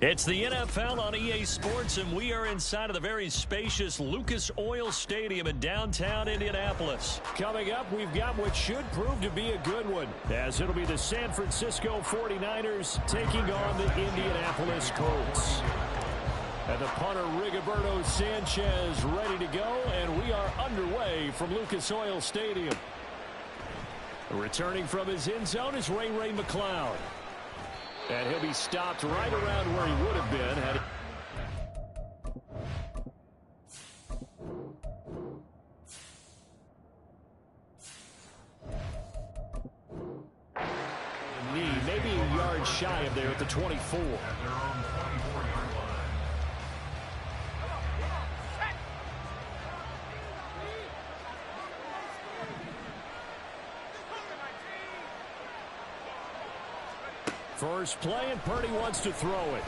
It's the NFL on EA Sports, and we are inside of the very spacious Lucas Oil Stadium in downtown Indianapolis. Coming up, we've got what should prove to be a good one, as it'll be the San Francisco 49ers taking on the Indianapolis Colts. And the punter, Rigoberto Sanchez, ready to go, and we are underway from Lucas Oil Stadium. Returning from his end zone is Ray McCloud. And he'll be stopped right around where he would have been had maybe a yard shy of there at the 24. First play, and Purdy wants to throw it.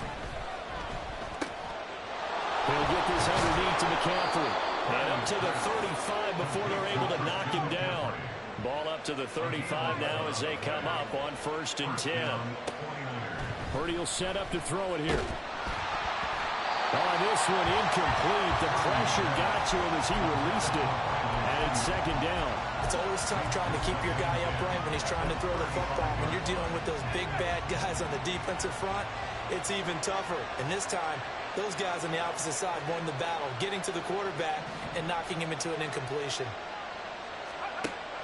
He'll get this underneath to McCaffrey. And up to the 35 before they're able to knock him down. Ball up to the 35 now as they come up on 1st and 10. Purdy will set up to throw it here. On this one, incomplete. The pressure got to him as he released it. And it's 2nd down. It's always tough trying to keep your guy upright when he's trying to throw the football. When you're dealing with those big, bad guys on the defensive front, it's even tougher. And this time, those guys on the opposite side won the battle, getting to the quarterback and knocking him into an incompletion.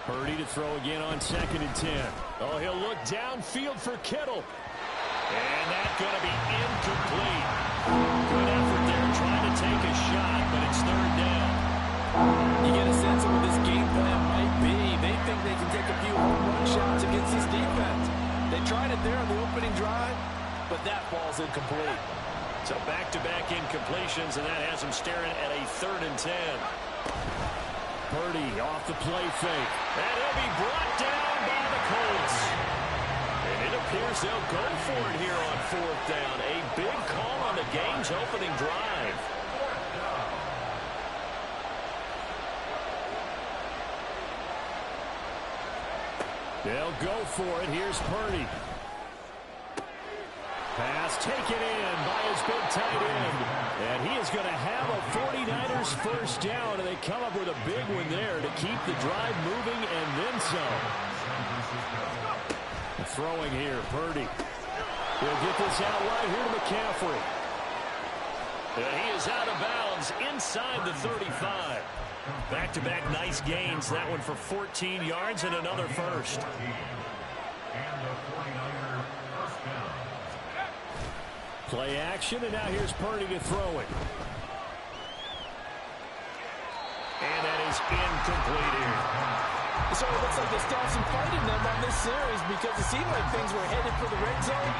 Purdy to throw again on 2nd and 10. Oh, he'll look downfield for Kittle. And that's going to be incomplete. Good effort there trying to take a shot, but it's 3rd down. You get a sense of what this game plan might be. They think they can take a few home run shots against this defense. They tried it there on the opening drive, but that ball's incomplete. So back-to-back incompletions, and that has them staring at a 3rd and 10. Purdy off the play fake. And he'll be brought down by the Colts. And it appears they'll go for it here on 4th down. A big call on the game's opening drive. They'll go for it. Here's Purdy. Pass taken in by his big tight end. And he is going to have a 49ers 1st down. And they come up with a big one there to keep the drive moving and then some. Throwing here, Purdy. He'll get this out right here to McCaffrey. And he is out of bounds inside the 35. Back-to-back nice gains. That one for 14 yards and another first. Play action, and now here's Purdy to throw it. And that is incomplete here. So it looks like they still have some fight in them on this series because it seemed like things were headed for the red zone.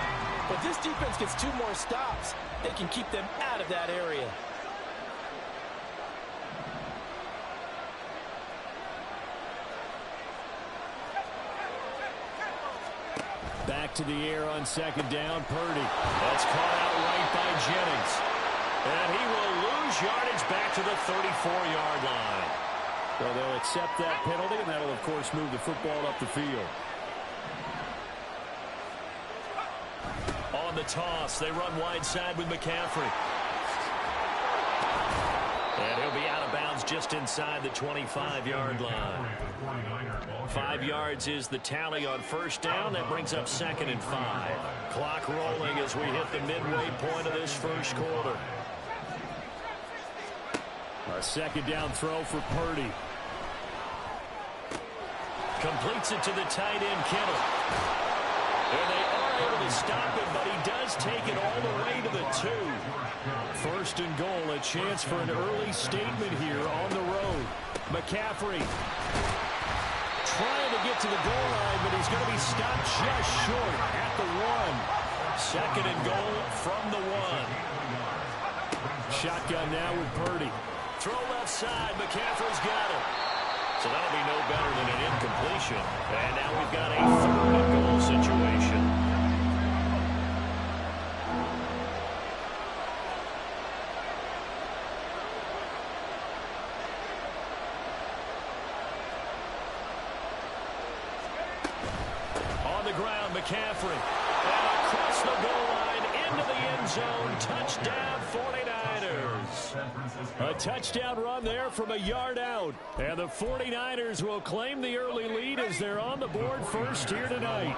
But this defense gets 2 more stops. They can keep them out of that area. Back to the air on 2nd down, Purdy. That's caught out right by Jennings. And he will lose yardage back to the 34-yard line. Well, they'll accept that penalty, and that'll, of course, move the football up the field. On the toss, they run wide side with McCaffrey. And he'll be out of bounds just inside the 25-yard line. 5 yards is the tally on 1st down. That brings up 2nd and 5. Clock rolling as we hit the midway point of this 1st quarter. A 2nd down throw for Purdy. Completes it to the tight end, Kittle. And they are able to stop it, but he does take it all the way to the 2. 1st and goal, a chance for an early statement here on the road. McCaffrey trying to get to the goal line, but he's going to be stopped just short at the 1. 2nd and goal from the 1. Shotgun now with Purdy. Throw left side, McCaffrey's got it. So that'll be no better than an incompletion. And now we've got a 3rd and goal situation. On the ground, McCaffrey. And across the goal line into the end zone. Touchdown, 49ers. A touchdown run there from a yard out. And the 49ers will claim the early lead as they're on the board first here tonight.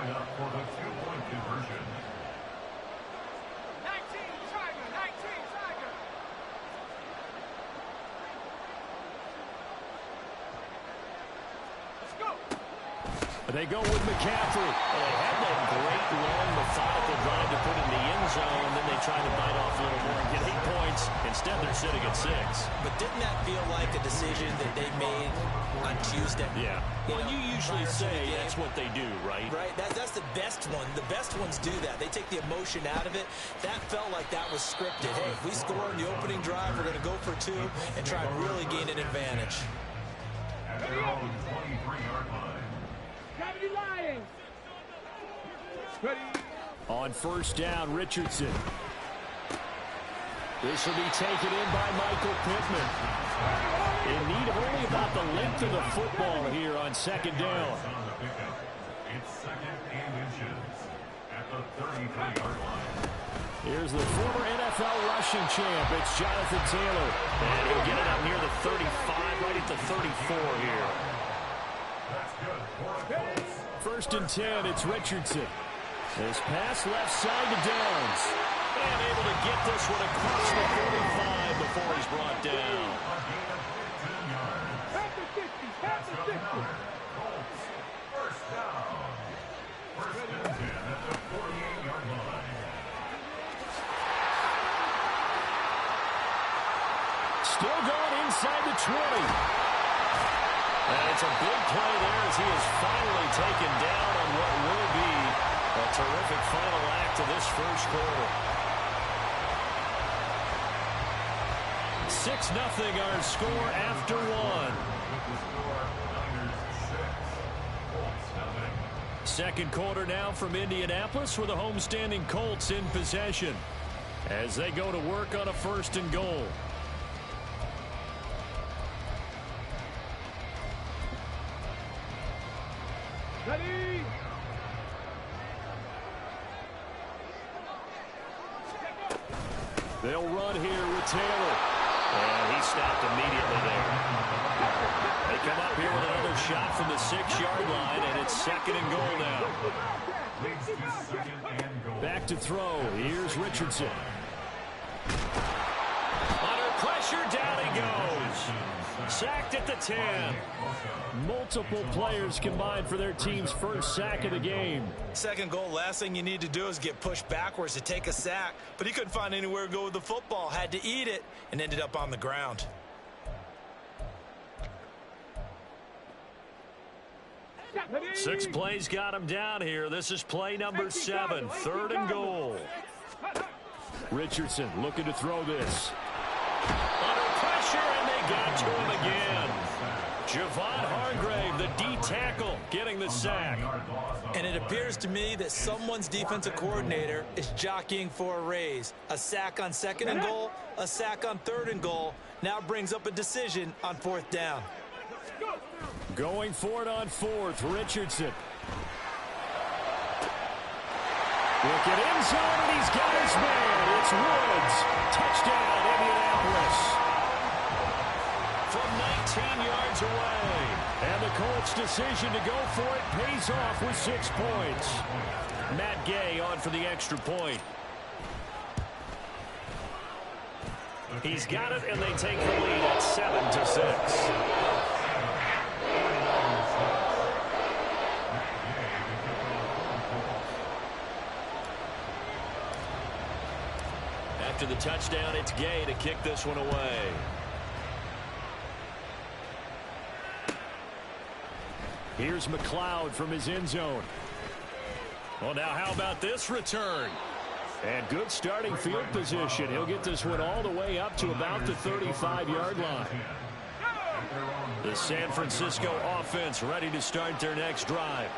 They go with McCaffrey. Well, they had that great, long, methodical drive to put in the end zone, and then they tried to bite off a little more and get 8 points. Instead, they're sitting at 6. But didn't that feel like a decision that they made on Tuesday? Yeah. Well, you usually say that's what they do, right? Right. That's the best one. The best ones do that. They take the emotion out of it. That felt like that was scripted. Hey, if we score on the opening drive, we're going to go for 2 and try and really gain an advantage. At their own 23-yard line. On first down, Richardson. This will be taken in by Michael Pittman. In need of only about the length of the football here on second down. It's 2nd and inches at the 33-yard line. Here's the former NFL rushing champ. It's Jonathan Taylor. And he'll get it up near the 35, right at the 34 here. That's good for a close. First and 10, it's Richardson. This pass left side to Downs. And able to get this one across the 45 before he's brought down. First down. First and 10 at the 48-yard line. Still going inside the 20. And it's a big play there as he is finally taken down on what will be a terrific final act of this first quarter. 6-0 our score after 1. With the score, Niners 6, Colts 0. Second quarter now from Indianapolis with the homestanding Colts in possession as they go to work on a first and goal. Ready? They'll run here with Taylor. And he stopped immediately there. They come up here with another shot from the 6-yard line, and it's second and goal now. Leads to 2nd and goal. Back to throw. Here's Richardson. Under pressure, down he goes. Sacked at the 10. Multiple players combined for their team's first sack of the game. Second goal, last thing you need to do is get pushed backwards to take a sack. But he couldn't find anywhere to go with the football. Had to eat it and ended up on the ground. Six plays got him down here. This is play number 7. Third and goal. Richardson looking to throw this. Under pressure, and they got to him again. Javon Hargrave, the D tackle, getting the sack. And it appears to me that someone's defensive coordinator is jockeying for a raise. A sack on second and goal, a sack on third and goal. Now brings up a decision on fourth down. Going for it on fourth, Richardson. Look at end zone, and he's got his man. It's Woods. Touchdown, Indianapolis. From 19 yards away. And the Colts' decision to go for it pays off with 6 points. Matt Gay on for the extra point. He's got it, and they take the lead at 7-6. After the touchdown, it's Gay to kick this one away. Here's McLeod from his end zone. Well, now how about this return? And good starting field position. He'll get this one all the way up to about the 35-yard line. The San Francisco offense ready to start their next drive.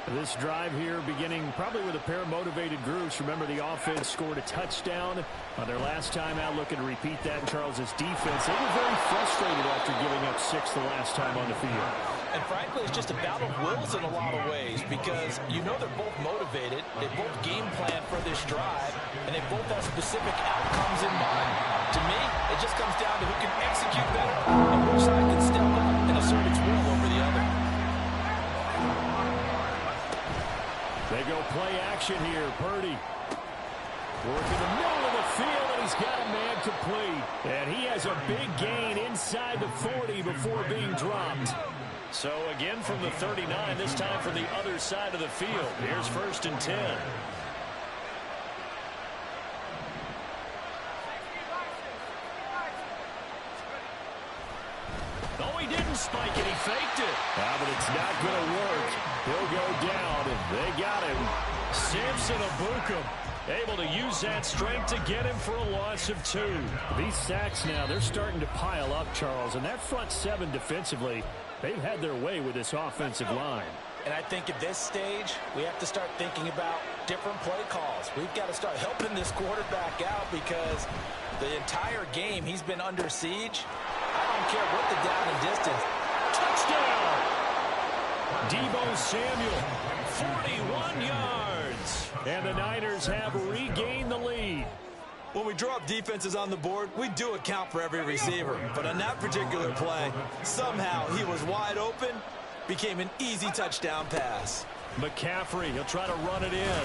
This drive here beginning probably with a pair of motivated groups. Remember, the offense scored a touchdown on their last time out, looking to repeat that in Charles's defense. They were very frustrated after giving up 6 the last time on the field. And frankly, it's just a battle of wills in a lot of ways because you know they're both motivated, they both game plan for this drive, and they both have specific outcomes in mind. To me, it just comes down to who can execute better and which side can step up and assert its will over the other. They go play action here. Purdy working the middle of the field, and he's got a man complete. And he has a big gain inside the 40 before being dropped. So again from the 39, this time from the other side of the field. Here's 1st and 10. Oh, he didn't spike it. He faked it. But it's not going to work. He'll go down, and they got him. Samson Abukum able to use that strength to get him for a loss of 2. These sacks now, they're starting to pile up, Charles. And that front 7 defensively, they've had their way with this offensive line. And I think at this stage, we have to start thinking about different play calls. We've got to start helping this quarterback out because the entire game he's been under siege. I don't care what the down and distance. Touchdown! Deebo Samuel, 41 yards. And the Niners have regained the lead. When we draw up defenses on the board, we do account for every receiver. But on that particular play, somehow he was wide open, became an easy touchdown pass. McCaffrey, he'll try to run it in.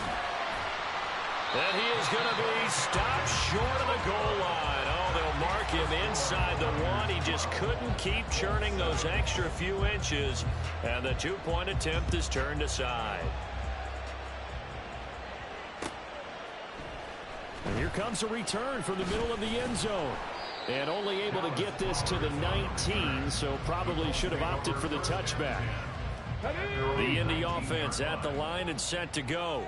And he is going to be stopped short of the goal line. Oh, they'll mark him inside the 1. He just couldn't keep churning those extra few inches. And the 2-point attempt is turned aside. And here comes a return from the middle of the end zone. And only able to get this to the 19, so probably should have opted for the touchback. The Indy offense at the line and set to go.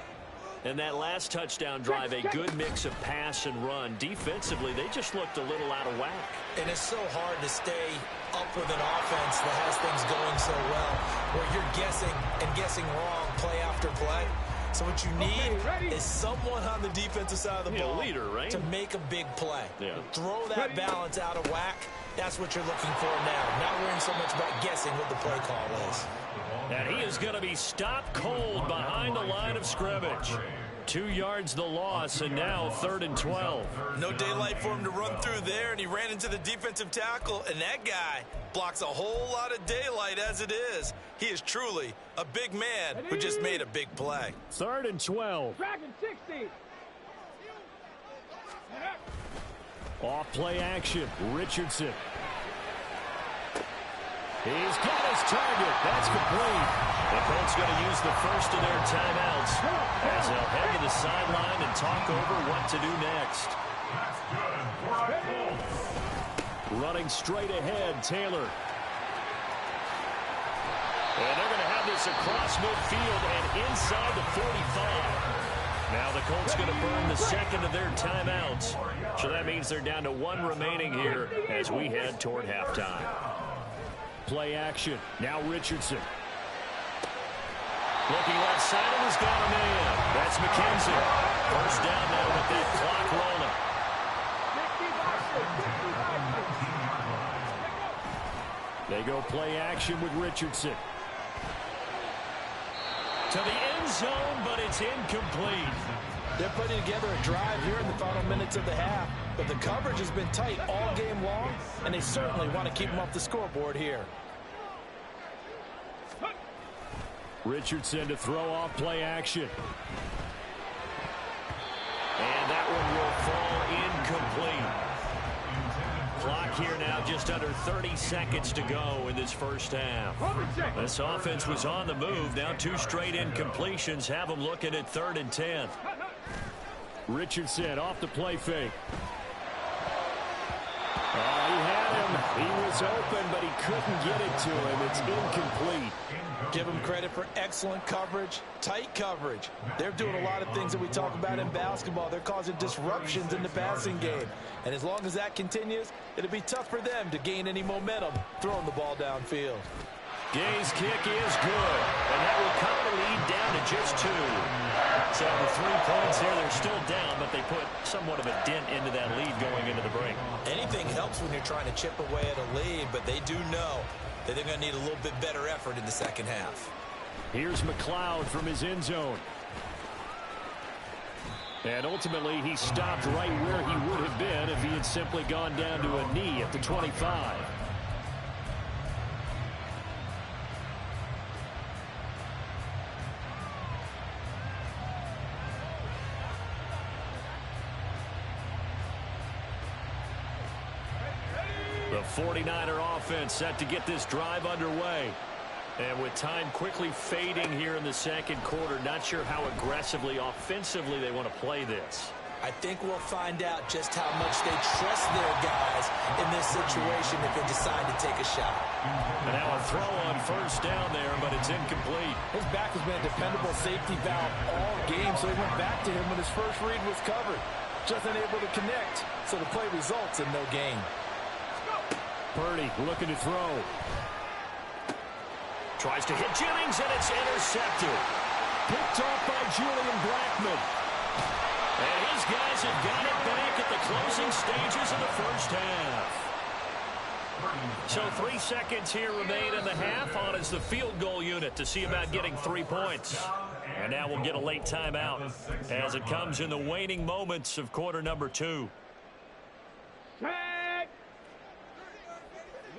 And that last touchdown drive, a good mix of pass and run. Defensively, they just looked a little out of whack. And it's so hard to stay up with an offense that has things going so well, where you're guessing and guessing wrong play after play. So what you need is someone on the defensive side of the ball leader, right? to make a big play. Yeah. Throw that balance out of whack. That's what you're looking for now. Not worrying so much about guessing what the play call is. And he is going to be stopped cold behind the line of scrimmage. 2 yards the loss, and now 3rd and 12. No daylight for him to run through there, and he ran into the defensive tackle, and that guy blocks a whole lot of daylight as it is. He is truly a big man who just made a big play. 3rd and 12. Dragon 60. Off play action. Richardson. He's got his target. That's complete. The Colts going to use the first of their timeouts as they'll head to the sideline and talk over what to do next. Running straight ahead, Taylor. And they're going to have this across midfield and inside the 45. Now the Colts going to burn the second of their timeouts. So that means they're down to 1 remaining here as we head toward halftime. Play action. Now Richardson. Looking left side, and he's got a man. That's McKenzie. First down now with that clock rolling. They go play action with Richardson. To the end zone, but it's incomplete. They're putting together a drive here in the final minutes of the half, but the coverage has been tight all game long, and they certainly want to keep them off the scoreboard here. Richardson to throw off play action. And that one will fall incomplete. Clock here now just under 30 seconds to go in this first half. This offense was on the move. Now 2 straight incompletions have them looking at 3rd and 10. Richardson off the play fake. He had him. He was open, but he couldn't get it to him. It's incomplete. Give them credit for excellent coverage, tight coverage. They're doing a lot of things that we talk about in basketball. They're causing disruptions in the passing game. And as long as that continues, it'll be tough for them to gain any momentum throwing the ball downfield. Gay's kick is good, and that will cut the lead down to just 2. So the 3 points here, they're still down, but they put somewhat of a dent into that lead going into the break. Anything helps when you're trying to chip away at a lead, but they do know that they're going to need a little bit better effort in the second half. Here's McLeod from his end zone. And ultimately, he stopped right where he would have been if he had simply gone down to a knee at the 25. The 49er offense set to get this drive underway. And with time quickly fading here in the second quarter, not sure how aggressively, offensively they want to play this. I think we'll find out just how much they trust their guys in this situation if they decide to take a shot. And now a throw on first down there, but it's incomplete. His back has been a dependable safety valve all game, so he went back to him when his first read was covered. Just unable to connect, so the play results in no gain. Purdy looking to throw. Tries to hit Jennings, and it's intercepted. Picked off by Julian Blackmon. And his guys have got it back at the closing stages of the first half. So 3 seconds here remain in the half. On is the field goal unit to see about getting 3 points. And now we'll get a late timeout as it comes in the waning moments of quarter number 2. Tag.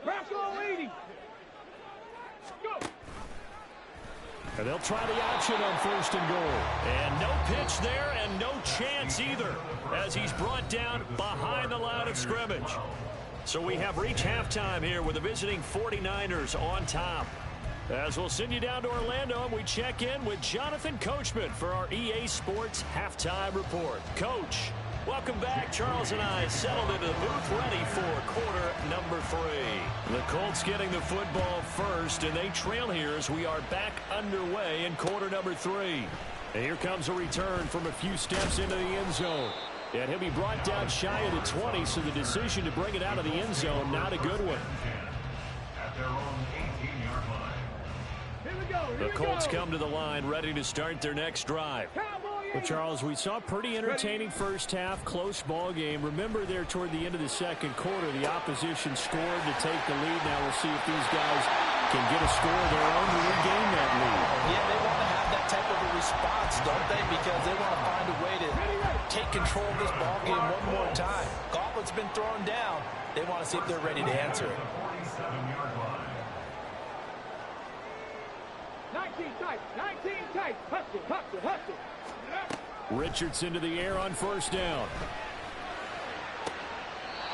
Back on 80. Go. And they'll try the option on first and goal. And no pitch there and no chance either as he's brought down behind the line of scrimmage. So we have reached halftime here with the visiting 49ers on top. As we'll send you down to Orlando, and we check in with Jonathan Coachman for our EA Sports Halftime Report. Coach, welcome back. Charles and I settled into the booth ready for quarter number 3. The Colts getting the football first, and they trail here as we are back underway in quarter number 3. And here comes a return from a few steps into the end zone. And he'll be brought down shy of the 20, so the decision to bring it out of the end zone, not a good one. At their own 18-yard line. Here we go. The Colts come to the line, ready to start their next drive. Well, Charles, we saw a pretty entertaining first half, close ball game. Remember there toward the end of the second quarter, the opposition scored to take the lead. Now we'll see if these guys can get a score of their own to regain that lead. Yeah, they want to have that type of a response, don't they? Because they want to find a way to take control of this ball game one more time. Gauntlet's been thrown down. They want to see if they're ready to answer it. 47-yard line. 19 tight. 19 tight. Hustle, hustle, hustle. Richardson to the air on first down.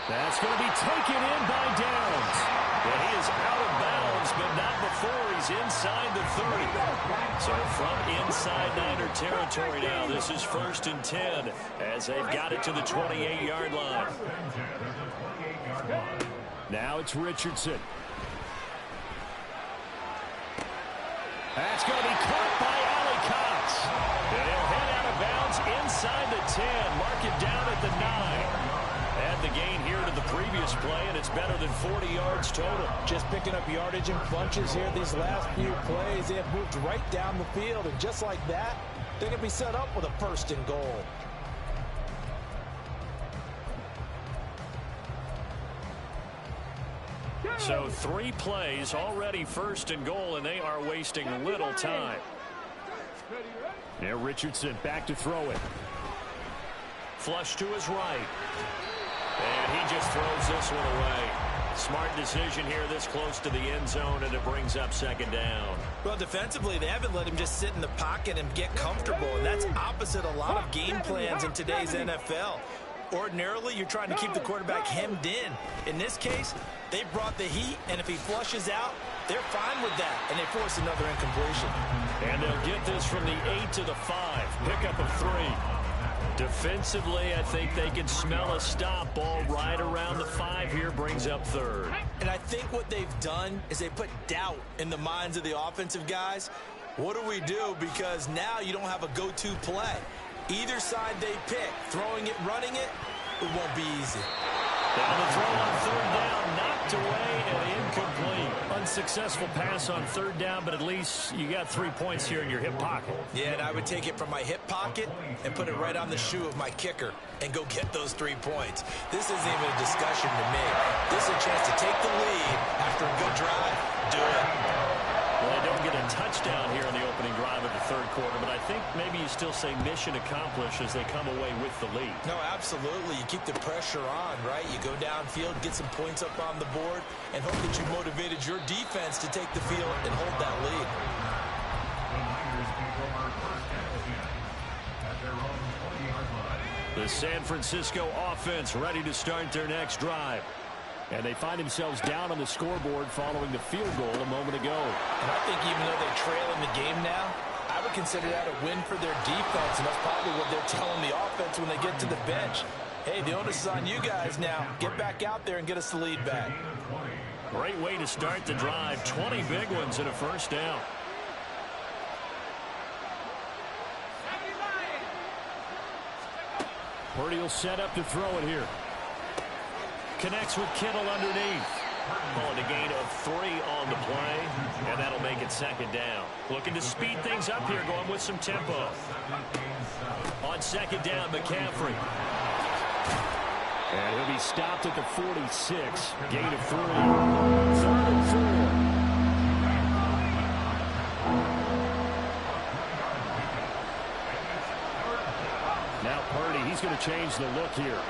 That's going to be taken in by Downs. And he is out of bounds, but not before he's inside the 30. So from inside Niner territory now, this is 1st and 10 as they've got it to the 28-yard line. Now it's Richardson. That's going to be caught by Allie Cox. And he'll head out of bounds inside the 10. Mark it down at the 9. Add the gain here to the previous play, and it's better than 40 yards total. Just picking up yardage in bunches here these last few plays. They have moved right down the field, and just like that, they're going to be set up with a 1st and goal. So 3 plays, already 1st and goal, and they are wasting little time. Now Richardson back to throw it. Flush to his right. And he just throws this one away. Smart decision here this close to the end zone, and it brings up 2nd down. Well, defensively, they haven't let him just sit in the pocket and get comfortable, and that's opposite a lot of game plans in today's NFL. Ordinarily, you're trying to keep the quarterback hemmed in. In this case, they brought the heat, and if he flushes out, they're fine with that, and they force another incompletion. And they'll get this from the 8 to the 5. Pickup of 3. Defensively, I think they can smell a stop. Ball right around the 5 here, brings up 3rd. And I think what they've done is they put doubt in the minds of the offensive guys. What do we do? Because now you don't have a go-to play. Either side they pick, throwing it, running it, it won't be easy. Down the throw on 3rd down, knocked away and incomplete. Unsuccessful pass on 3rd down, but at least you got 3 points here in your hip pocket. Yeah, and I would take it from my hip pocket and put it right on the shoe of my kicker and go get those 3 points. This isn't even a discussion to me. This is a chance to take the lead after a good drive do it. Well, they don't get a touchdown here in the opening drive of the third quarter, but I think maybe you still say mission accomplished as they come away with the lead. No, absolutely. You keep the pressure on, right? You go downfield, get some points up on the board, and hope that you motivated your defense to take the field and hold that lead. The San Francisco offense ready to start their next drive. And they find themselves down on the scoreboard following the field goal a moment ago. And I think even though they trail in the game now, I would consider that a win for their defense, and that's probably what they're telling the offense when they get to the bench. Hey, the onus is on you guys now. Get back out there and get us the lead back. Great way to start the drive. 20 big ones and a first down. Purdy will set up to throw it here. Connects with Kittle underneath. Calling a gain of 3 on the play, and that'll make it second down. Looking to speed things up here, going with some tempo. On second down, McCaffrey. And he'll be stopped at the 46. Gain of 3. 3rd and 4. Now Purdy, he's going to change the look here.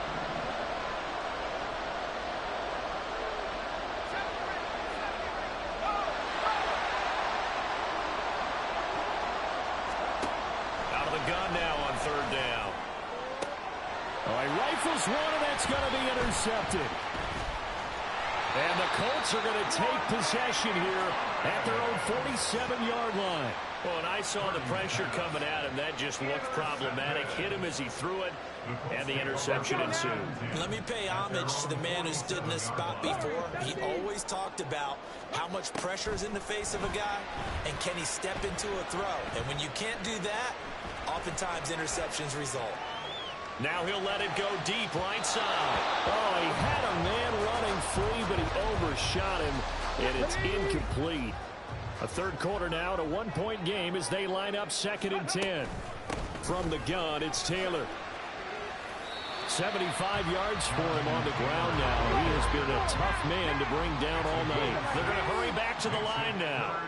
Out of the gun now on third down. All right, rifles one, and that's going to be intercepted. And the Colts are going to take possession here at their own 47-yard line. Well, and I saw the pressure coming at him. That just looked problematic. Hit him as he threw it, and the interception ensued. Let me pay homage to the man who stood in this spot before. He always talked about how much pressure is in the face of a guy, and can he step into a throw. And when you can't do that, oftentimes interceptions result. Now he'll let it go deep right side. Oh, he had a man running free, but he overshot him, and it's incomplete. A third quarter now, at a one-point game as they line up 2nd and 10. From the gun, it's Taylor. 75 yards for him on the ground now. He has been a tough man to bring down all night. They're going to hurry back to the line now.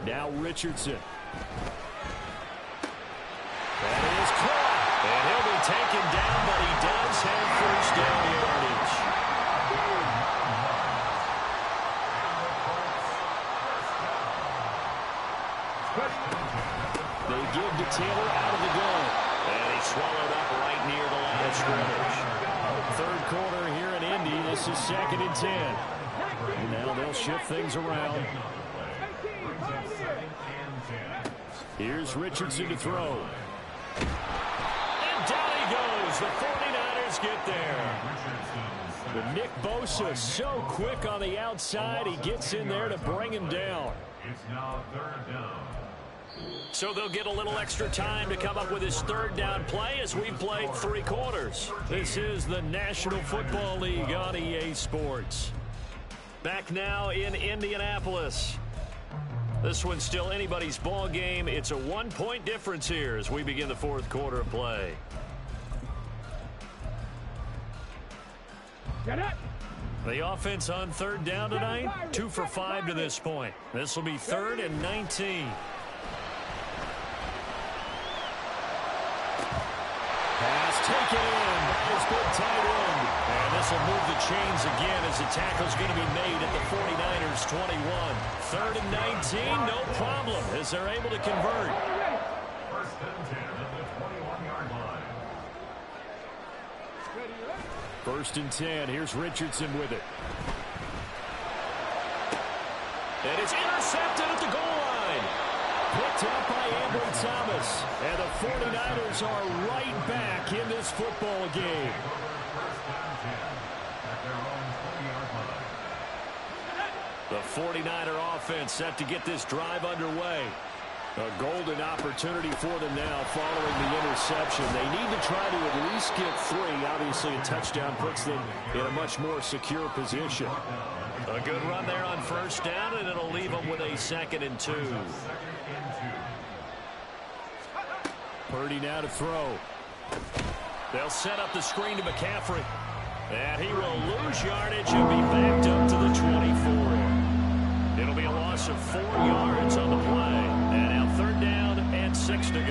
Now Richardson. That is caught. And he'll be taken down, but he does have first down yardage. They give to Taylor out of the gun. And he swallowed up right near the line of scrimmage. Third quarter here in Indy. This is 2nd and 10. And now they'll shift things around. Here's Richardson to throw. And down he goes. The 49ers get there. But Nick Bosa so quick on the outside. He gets in there to bring him down. It's now 3rd down. So they'll get a little extra time to come up with his third down play as we've played 3 quarters. This is the National Football League on EA Sports. Back now in Indianapolis. This one's still anybody's ball game. It's a 1-point difference here as we begin the 4th quarter of play. Get up. The offense on third down tonight, 2 for 5 to this point. This will be 3rd and 19. Pass taken in by his big tight end. And this will move the chains again as the tackle's going to be made at the 49ers 21. 3rd and 19, no problem as they're able to convert. First and 10 at the 21-yard line. 1st and 10. Here's Richardson with it. And it's intercepted at the goal line. Picked up by Ambry Thomas. And the 49ers are right back in this football game. The 49er offense set to get this drive underway. A golden opportunity for them now following the interception. They need to try to at least get 3. Obviously, a touchdown puts them in a much more secure position. A good run there on first down, and it'll leave them with a 2nd and 2. Purdy now to throw. They'll set up the screen to McCaffrey. And he will lose yardage and be backed up to the 24. It'll be a loss of 4 yards on the play. And now 3rd down and 6 to go.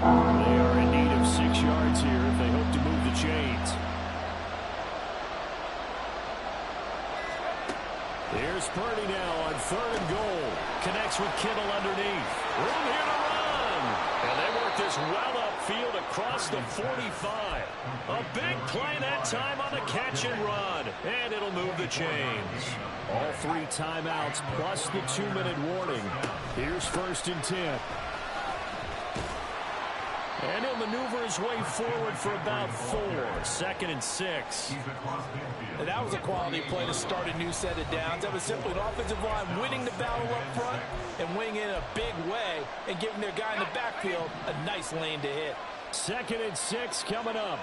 They are in need of 6 yards here if they hope to move the chains. Here's Purdy now on 3rd and goal. Connects with Kittle underneath. Room here to run. And they work this well upfield across the 45. A big play that time on the catch and run. And it'll move the chains. All 3 timeouts plus the 2-minute warning. Here's 1st and 10. And he'll maneuver his way forward for about 4. 2nd and 6. And that was a quality play to start a new set of downs. That was simply an offensive line winning the battle up front and winning in a big way and giving their guy in the backfield a nice lane to hit. 2nd and 6 coming up.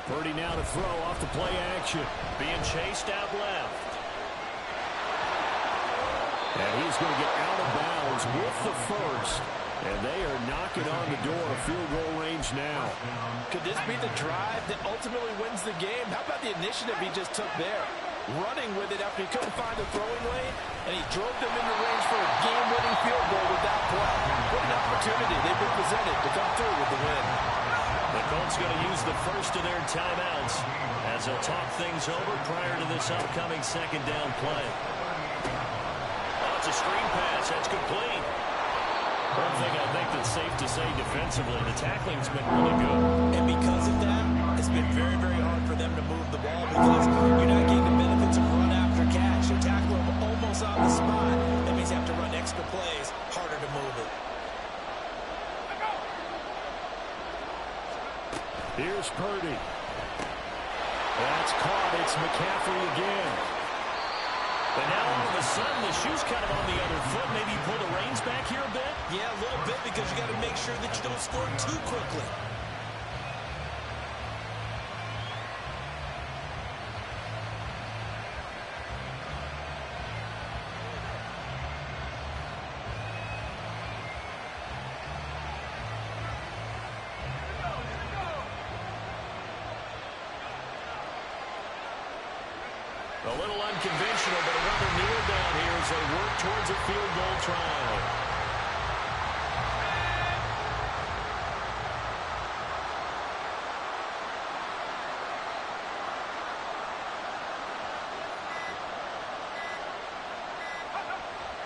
Purdy now to throw off the play action. Being chased out left. And he's going to get out of bounds with the first. And they are knocking on the door of field goal range now. Could this be the drive that ultimately wins the game? How about the initiative he just took there? Running with it after he couldn't find the throwing lane, and he drove them into range for a game-winning field goal without play. What an opportunity they've been presented to come through with the win. The Colts going to use the first of their timeouts as they'll talk things over prior to this upcoming 2nd down play. Oh, it's a screen pass. That's complete. One thing I think that's safe to say defensively, the tackling's been really good. And because of that, it's been very, very hard for them to move the ball because you're not getting the benefits of run after catch. You tackle them almost on the spot. That means you have to run extra plays, harder to move it. Here's Purdy. That's caught. It's McCaffrey again. But now all of a sudden the shoe's kind of on the other foot. Maybe you pull the reins back here a bit? Yeah, a little bit because you got to make sure that you don't score too quickly. A little unconventional, but another kneel down here as they work towards a field goal try.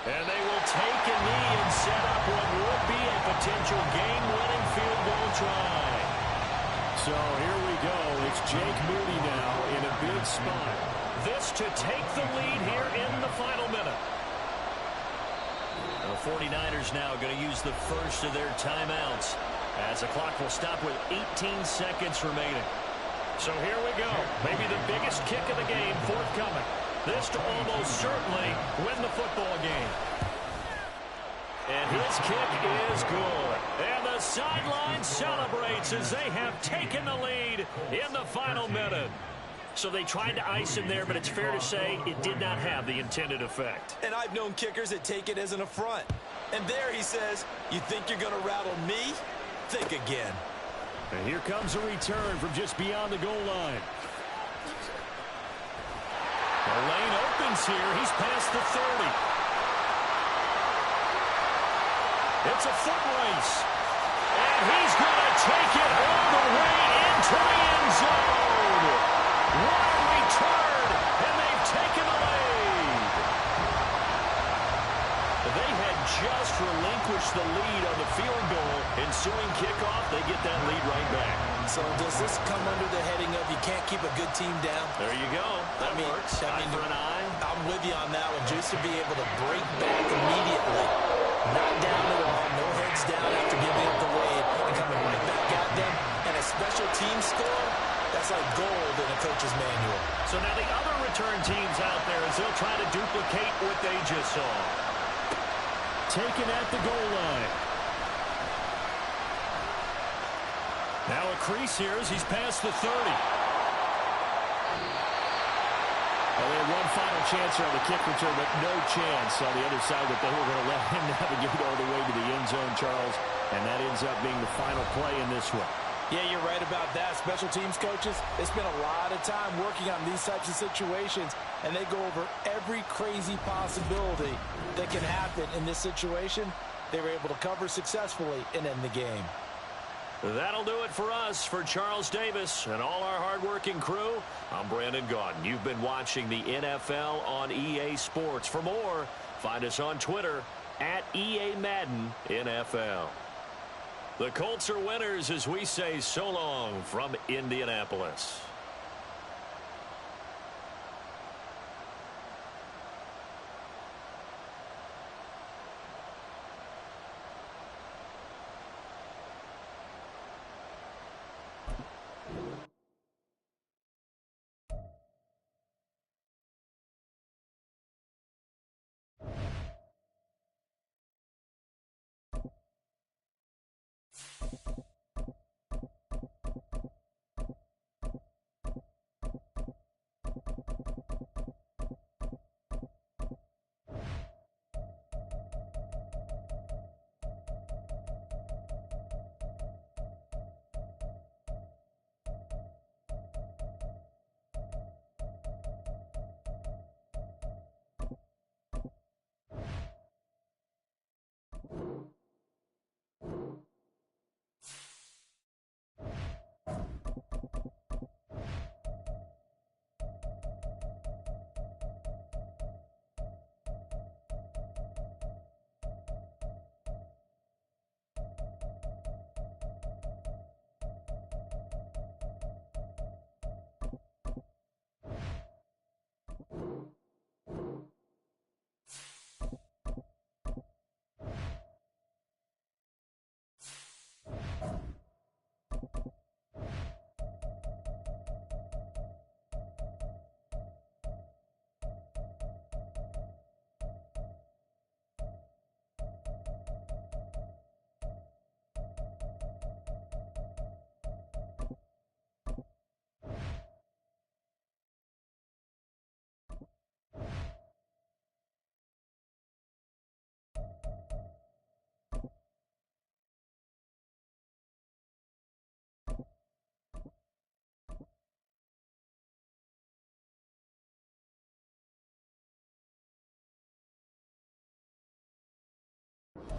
And they will take a knee and set up what would be a potential game-winning field goal try. So here we go. It's Jake Moody now in a big spot. This to take the lead here in the final minute. The 49ers now going to use the first of their timeouts as the clock will stop with 18 seconds remaining. So here we go. Maybe the biggest kick of the game forthcoming. This to almost certainly win the football game. And his kick is good. And the sideline celebrates as they have taken the lead in the final minute. So they tried to ice him there, but it's fair to say it did not have the intended effect. And I've known kickers that take it as an affront. And there he says, you think you're going to rattle me? Think again. And here comes a return from just beyond the goal line. The lane opens here. He's past the 30. It's a foot race. And he's going to take it all the way into the end zone. What a return, and they've taken the lead. They had just relinquished the lead on the field goal. Ensuing kickoff, they get that lead right back. So does this come under the heading of you can't keep a good team down? There you go. That works. Eye for an eye. I'm with you on that one. Just to be able to break back immediately. Not down at all. No heads down after giving up the lead. And coming right back at them. And a special team score. That's like gold in a coach's manual. So now the other return teams out there as they'll try to duplicate what they just saw. Taken at the goal line. Now a crease here as he's past the 30. Well, they had one final chance on the kick return, but no chance on the other side that they were going to let him navigate all the way to the end zone, Charles. And that ends up being the final play in this one. Yeah, you're right about that. Special teams coaches, they spend a lot of time working on these types of situations, and they go over every crazy possibility that can happen in this situation. They were able to cover successfully and end the game. That'll do it for us. For Charles Davis and all our hardworking crew, I'm Brandon Gaudin. You've been watching the NFL on EA Sports. For more, find us on Twitter at EA Madden NFL. The Colts are winners as we say so long from Indianapolis.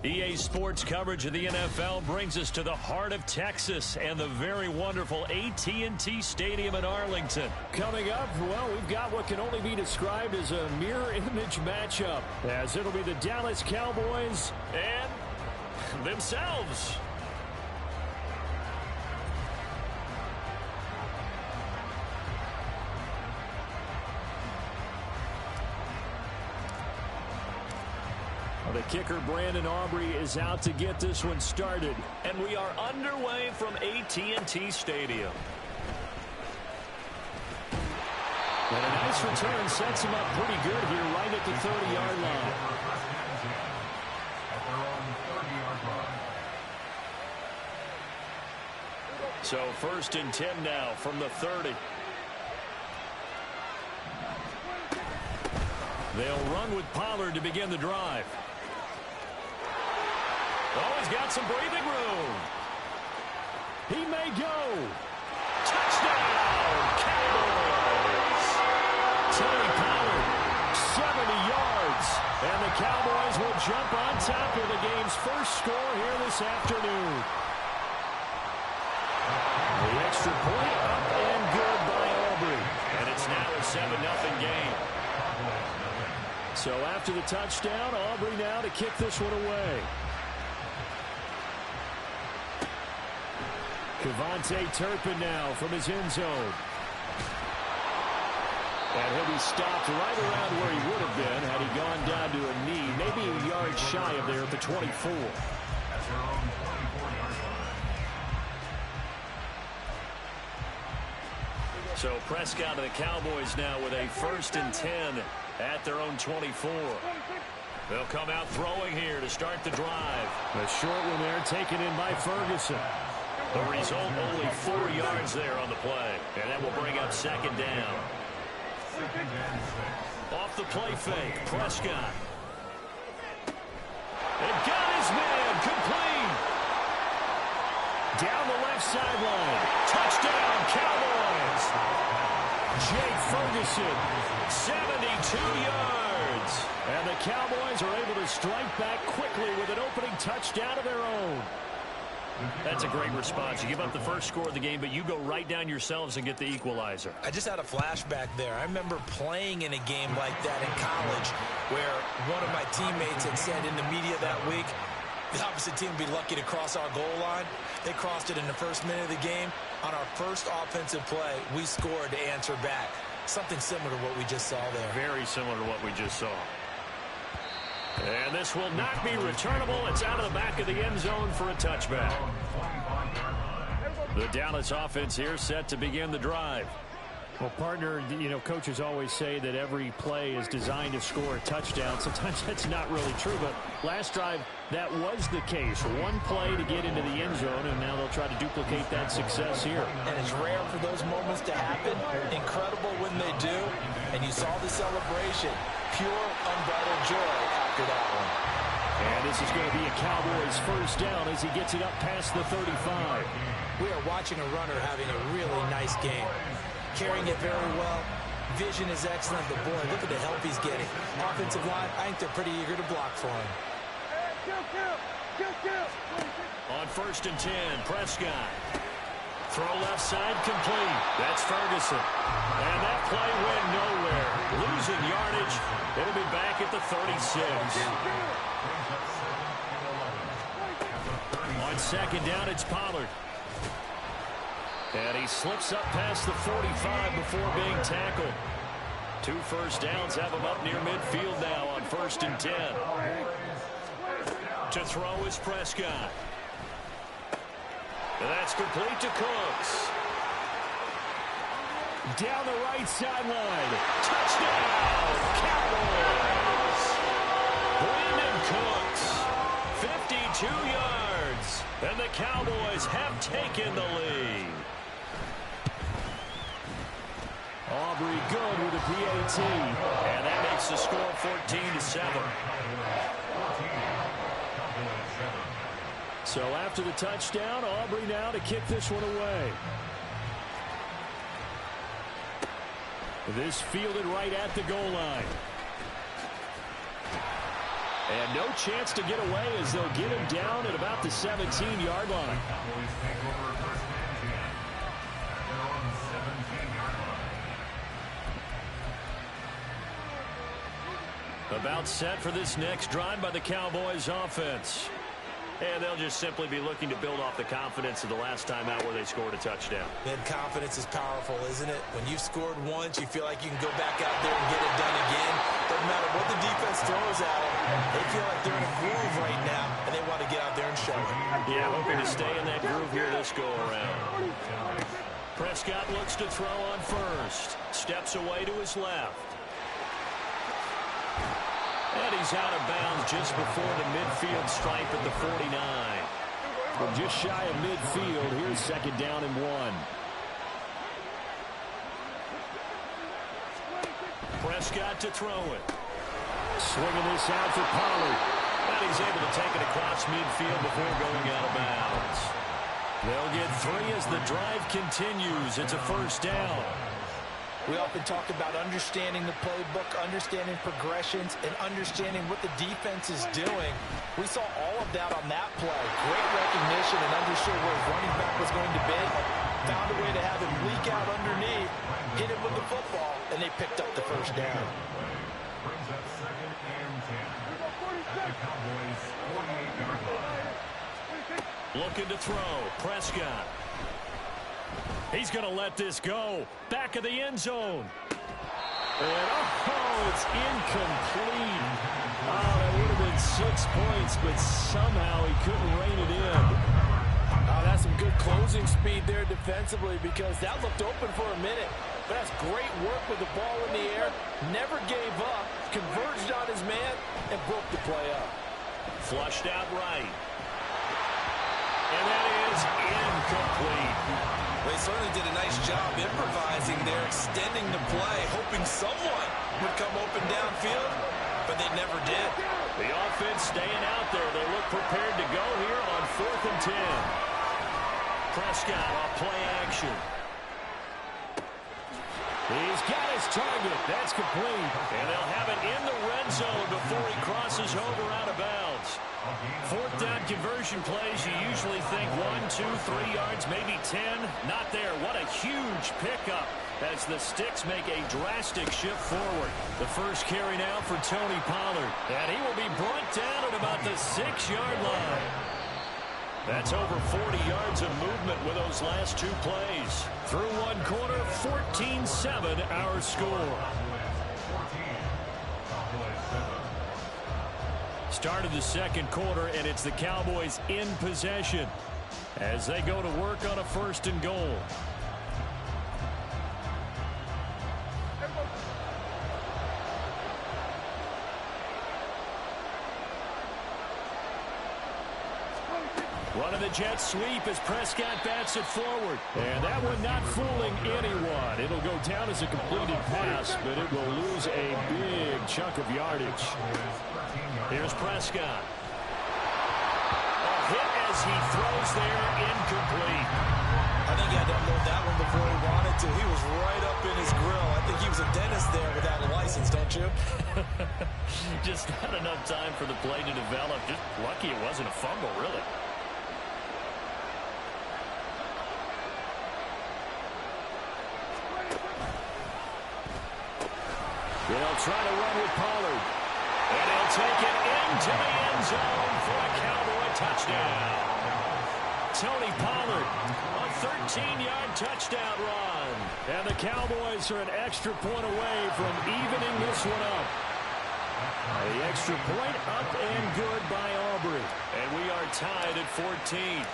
EA Sports coverage of the NFL brings us to the heart of Texas and the very wonderful AT&T Stadium in Arlington. Coming up, well, we've got what can only be described as a mirror image matchup, as it'll be the Dallas Cowboys and themselves. The kicker, Brandon Aubrey, is out to get this one started. And we are underway from AT&T Stadium. And a nice return sets him up pretty good here right at the 30-yard line. So 1st and 10 now from the 30. They'll run with Pollard to begin the drive. Oh, he's got some breathing room. He may go. Touchdown, Cowboys. Tony Pollard, 70 yards. And the Cowboys will jump on top of the game's first score here this afternoon. The extra point up and good by Aubrey. And it's now a 7-0 game. So after the touchdown, Aubrey now to kick this one away. Kevontae Turpin now from his end zone. And he'll be stopped right around where he would have been had he gone down to a knee, maybe a yard shy of there at the 24. So Prescott and the Cowboys now with a 1st and 10 at their own 24. They'll come out throwing here to start the drive. A short one there taken in by Ferguson. The result, only 4 yards there on the play. And that will bring up 2nd down. Off the play fake, Prescott. And got his man, complete. Down the left sideline. Touchdown, Cowboys. Jake Ferguson, 72 yards. And the Cowboys are able to strike back quickly with an opening touchdown of their own. That's a great response. You give up the first score of the game, but you go right down yourselves and get the equalizer. I just had a flashback there. I remember playing in a game like that in college where one of my teammates had said in the media that week, the opposite team would be lucky to cross our goal line. They crossed it in the first minute of the game. On our first offensive play, we scored to answer back. Something similar to what we just saw there. Very similar to what we just saw. And this will not be returnable. It's out of the back of the end zone for a touchback. The Dallas offense here set to begin the drive. Well, partner, you know, coaches always say that every play is designed to score a touchdown. Sometimes that's not really true, but last drive, that was the case. One play to get into the end zone, and now they'll try to duplicate that success here. And it's rare for those moments to happen. Incredible when they do. And you saw the celebration. Pure, unbridled joy after that one. And this is going to be a Cowboys first down as he gets it up past the 35. We are watching a runner having a really nice game. Carrying it very well. Vision is excellent, but boy, look at the help he's getting. Offensive line, I think they're pretty eager to block for him. On 1st and 10, Prescott. Throw left side complete. That's Ferguson. And that play went nowhere. Losing yardage. It'll be back at the 36. On 2nd down, it's Pollard. And he slips up past the 45 before being tackled. 2 first downs have him up near midfield now on 1st and 10. To throw is Prescott. And that's complete to Cooks. Down the right sideline. Touchdown, Cowboys. Brandon Cooks, 52 yards. And the Cowboys have taken the lead. Aubrey good with a PAT. And that makes the score 14-7. So after the touchdown, Aubrey now to kick this one away. This fielded right at the goal line. And no chance to get away as they'll get him down at about the 17-yard line. About set for this next drive by the Cowboys offense. And they'll just simply be looking to build off the confidence of the last time out where they scored a touchdown. Man, confidence is powerful, isn't it? When you've scored once, you feel like you can go back out there and get it done again. Doesn't matter what the defense throws at them. They feel like they're in a groove right now, and they want to get out there and show it. Yeah, hoping to stay in that groove here this go-around. Prescott looks to throw on 1st. Steps away to his left. And he's out of bounds just before the midfield stripe at the 49. Well, just shy of midfield. Here's 2nd down and 1. Prescott to throw it. Swinging this out for Pollard. And he's able to take it across midfield before going out of bounds. They'll get 3 as the drive continues. It's a first down. We often talk about understanding the playbook, understanding progressions, and understanding what the defense is doing. We saw all of that on that play. Great recognition and understood where his running back was going to be. Found a way to have him leak out underneath, hit him with the football, and they picked up the first down. Brings up 2nd and 10. At the Cowboys' 48-yard line. Looking to throw. Prescott. He's going to let this go. Back of the end zone. And it's incomplete. Oh, that would have been 6 points, but somehow he couldn't rein it in. Oh, that's some good closing speed there defensively because that looked open for a minute. But that's great work with the ball in the air. Never gave up. Converged on his man and broke the play up. Flushed out right. And that is incomplete. Well, he certainly did a nice job improvising there, extending the play, hoping someone would come open downfield, but they never did. The offense staying out there. They look prepared to go here on 4th and 10. Prescott off play action. He's got his target. That's complete. And they'll have it in the red zone before he crosses over out of bounds. 4th down conversion plays, you usually think 1, 2, 3 yards, maybe 10. Not there. What a huge pickup as the Sticks make a drastic shift forward. The first carry now for Tony Pollard. And he will be brought down at about the 6-yard line. That's over 40 yards of movement with those last 2 plays. Through one quarter, 14-7 our score. Start of the second quarter, and it's the Cowboys in possession as they go to work on a 1st and goal. Running the jet sweep as Prescott bats it forward. And that one not fooling anyone. It'll go down as a completed pass, but it will lose a big chunk of yardage. Here's Prescott. A hit as he throws there, incomplete. I think he had to unload that one before he wanted to. He was right up in his grill. I think he was a dentist there without a license, don't you? Just not enough time for the play to develop. Just lucky it wasn't a fumble, really. They'll try to run with Pollard. And he'll take it into the end zone for a Cowboy touchdown. Tony Pollard, a 13-yard touchdown run. And the Cowboys are an extra point away from evening this one up. The extra point up and good by Aubrey. And we are tied at 14.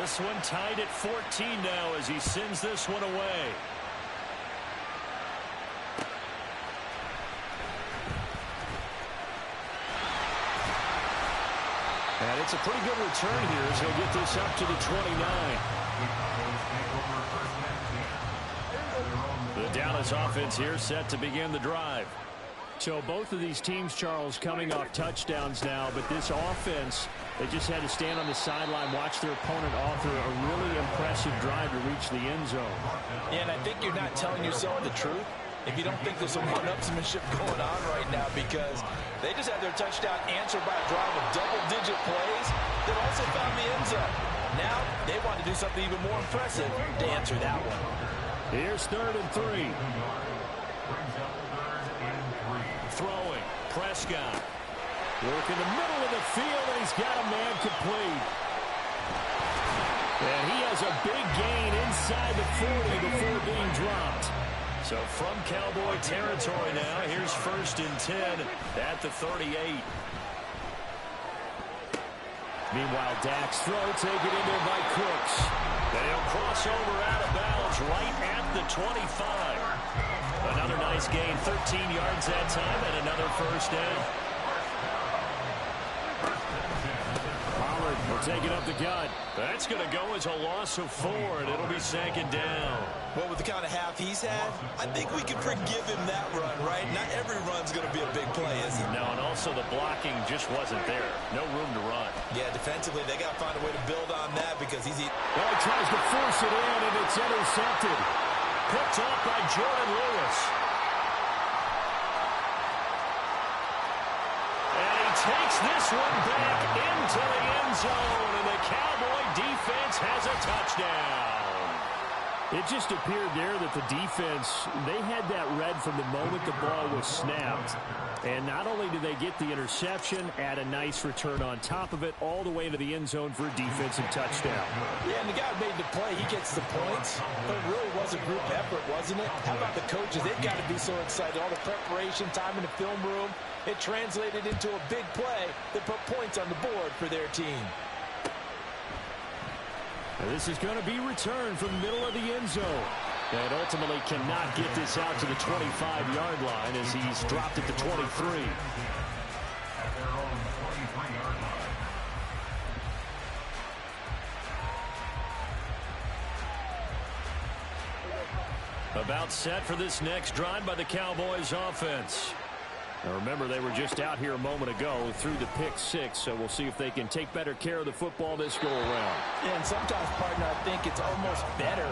This one tied at 14 now as he sends this one away. And it's a pretty good return here as he'll get this up to the 29. The Dallas offense here set to begin the drive. So both of these teams, Charles, coming off touchdowns now, but this offense, they just had to stand on the sideline, watch their opponent author a really impressive drive to reach the end zone. Yeah, and I think you're not telling yourself the truth if you don't think there's some one-upsmanship going on right now, because they just had their touchdown answered by a drive of double-digit plays that also found the end zone. Now they want to do something even more impressive to answer that one. Here's 3rd and 3. Throwing, Prescott. Work in the middle of the field, and he's got a man complete. And he has a big gain inside the 40 before being dropped. So from Cowboy territory now, here's 1st and 10 at the 38. Meanwhile, Dak's throw taken in there by Cooks. Then he'll cross over out of bounds right at the 25. Another nice gain, 13 yards that time, and another 1st down. Pollard will take it up the gut. That's going to go as a loss of 4, and it'll be 2nd down. Well, with the kind of half he's had, I think we can forgive him that run, right? Not every run's going to be a big play, is it? No, and also the blocking just wasn't there. No room to run. Yeah, defensively, they got to find a way to build on that because he's... Well, he tries to force it in, and it's intercepted. Picked off by Jordan Lewis. And he takes this one back into the end zone, and the Cowboy defense has a touchdown. It just appeared there that the defense, they had that read from the moment the ball was snapped. And not only did they get the interception, add a nice return on top of it, all the way into the end zone for a defensive touchdown. Yeah, and the guy who made the play, he gets the points. But it really was a group effort, wasn't it? How about the coaches? They've got to be so excited. All the preparation, time in the film room, it translated into a big play that put points on the board for their team. And this is going to be returned from the middle of the end zone. And ultimately cannot get this out to the 25-yard line as he's dropped at the 23. About set for this next drive by the Cowboys offense. Now remember, they were just out here a moment ago through the pick six, so we'll see if they can take better care of the football this go around. And sometimes, partner, I think it's almost better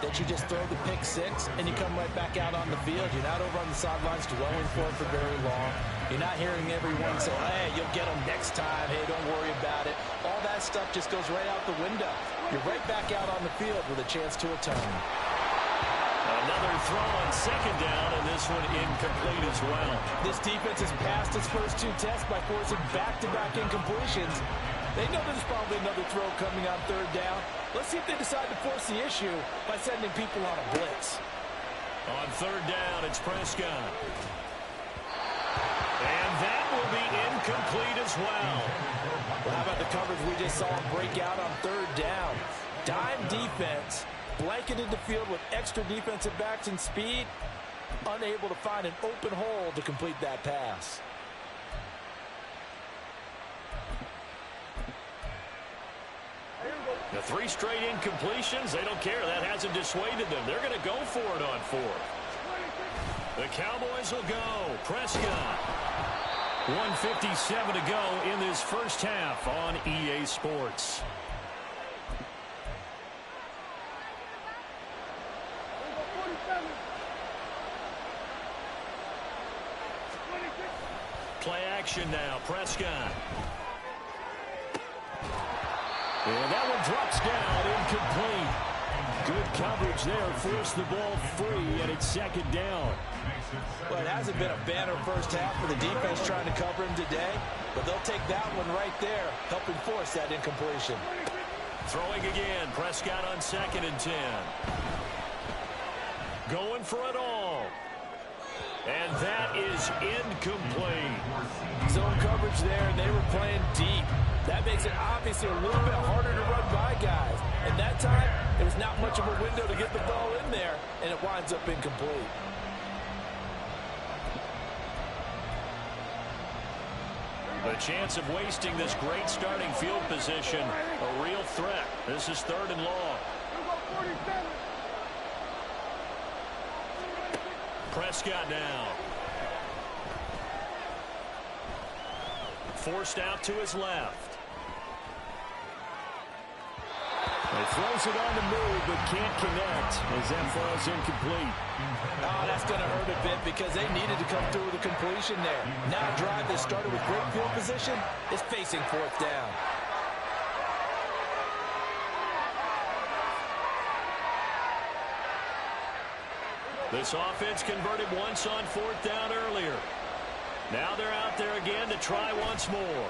that you just throw the pick six and you come right back out on the field. You're not over on the sidelines dwelling for it for very long. You're not hearing everyone say, hey, you'll get them next time. Hey, don't worry about it. All that stuff just goes right out the window. You're right back out on the field with a chance to atone. Another throw on second down, and this one incomplete as well. This defense has passed its first two tests by forcing back-to-back incompletions. They know there's probably another throw coming on third down. Let's see if they decide to force the issue by sending people on a blitz. On third down, it's Prescott. And that will be incomplete as well. Well, how about the coverage we just saw break out on third down? Dime defense, blanketed the field with extra defensive backs and speed, unable to find an open hole to complete that pass. The three straight incompletions, they don't care. That hasn't dissuaded them. They're going to go for it on fourth. The Cowboys will go. Prescott. 1:57 to go in this first half on EA Sports. Play action now. Prescott. And that one drops down, incomplete. Good coverage there, forced the ball free, and it's second down. Well, it hasn't been a banner first half for the defense trying to cover him today, but they'll take that one right there, helping force that incompletion. Throwing again, Prescott on 2nd and 10. Going for it all. And that is incomplete. Zone coverage there, and they were playing deep. That makes it obviously a little bit harder to run by guys. And that time, there was not much of a window to get the ball in there, and it winds up incomplete. The chance of wasting this great starting field position, a real threat. This is 3rd and long. Prescott now. Forced out to his left. He throws it on the move, but can't connect as that falls incomplete. Oh, that's going to hurt a bit because they needed to come through with a completion there. Now a drive that started with great field position is facing 4th down. This offense converted once on 4th down earlier. Now they're out there again to try once more.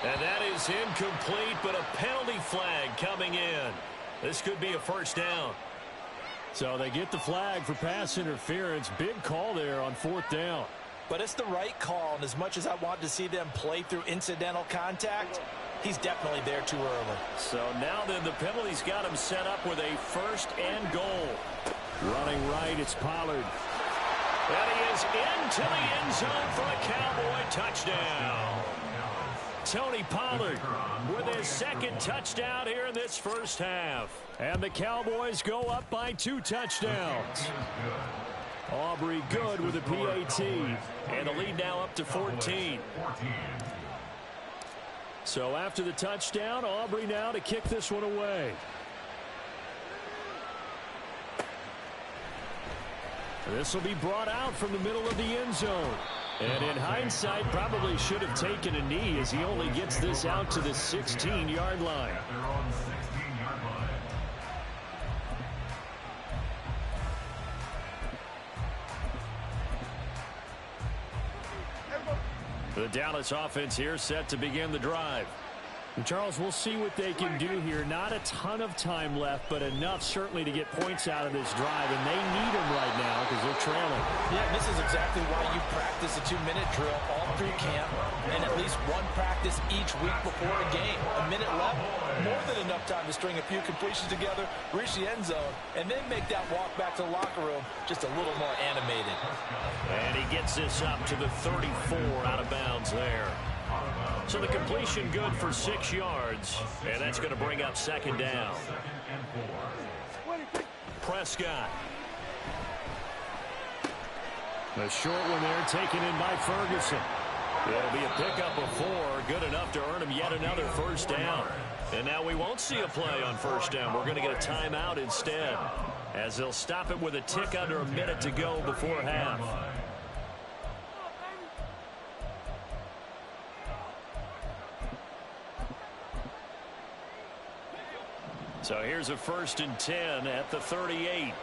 And that is incomplete, but a penalty flag coming in. This could be a first down. So they get the flag for pass interference. Big call there on 4th down. But it's the right call, and as much as I want to see them play through incidental contact, he's definitely there too early. So now then the penalty's got him set up with a 1st and goal. Running right, it's Pollard. And he is into the end zone for a Cowboy touchdown. Tony Pollard with his 2nd touchdown here in this first half. And the Cowboys go up by 2 touchdowns. Aubrey good with a PAT. And the lead now up to 14. So after the touchdown, Aubrey now to kick this one away. This will be brought out from the middle of the end zone. And in hindsight, probably should have taken a knee as he only gets this out to the 16-yard line. The Dallas offense here set to begin the drive. And Charles, we'll see what they can do here. Not a ton of time left, but enough certainly to get points out of this drive. And they need them right now because they're trailing. Yeah, this is exactly why you practice a 2-minute drill all through camp and at least one practice each week before a game. A minute left, more than enough time to string a few completions together, reach the end zone, and then make that walk back to the locker room just a little more animated. And he gets this up to the 34 out of bounds there. So the completion good for 6 yards, and that's going to bring up second down. Prescott. A short one there taken in by Ferguson. It'll be a pickup of 4, good enough to earn him yet another first down. And now we won't see a play on first down. We're going to get a timeout instead, as they'll stop it with a tick under a minute to go before half. So here's a 1st and 10 at the 38.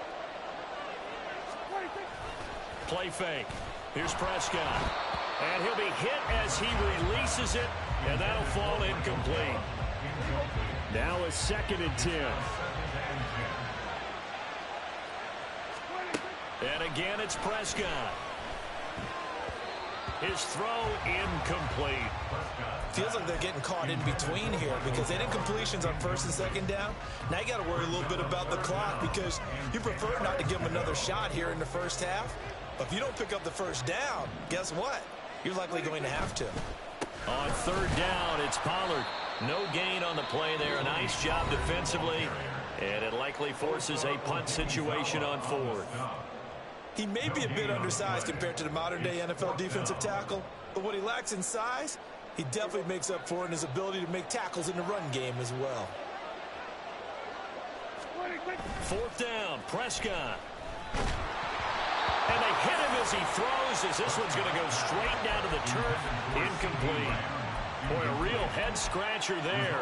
Play fake. Here's Prescott. And he'll be hit as he releases it, and that'll fall incomplete. Now a 2nd and 10. And again, it's Prescott. His throw incomplete. Feels like they're getting caught in between here because they didn't completions on 1st and 2nd down. Now you got to worry a little bit about the clock because you prefer not to give them another shot here in the first half. But if you don't pick up the first down, guess what? You're likely going to have to. On 3rd down, it's Pollard. No gain on the play there. A nice job defensively. And it likely forces a punt situation on 4th. He may be a bit undersized compared to the modern-day NFL defensive tackle, but what he lacks in size, he definitely makes up for in his ability to make tackles in the run game as well. 4th down, Prescott. And they hit him as he throws, as this one's going to go straight down to the turf. Incomplete. Boy, a real head-scratcher there.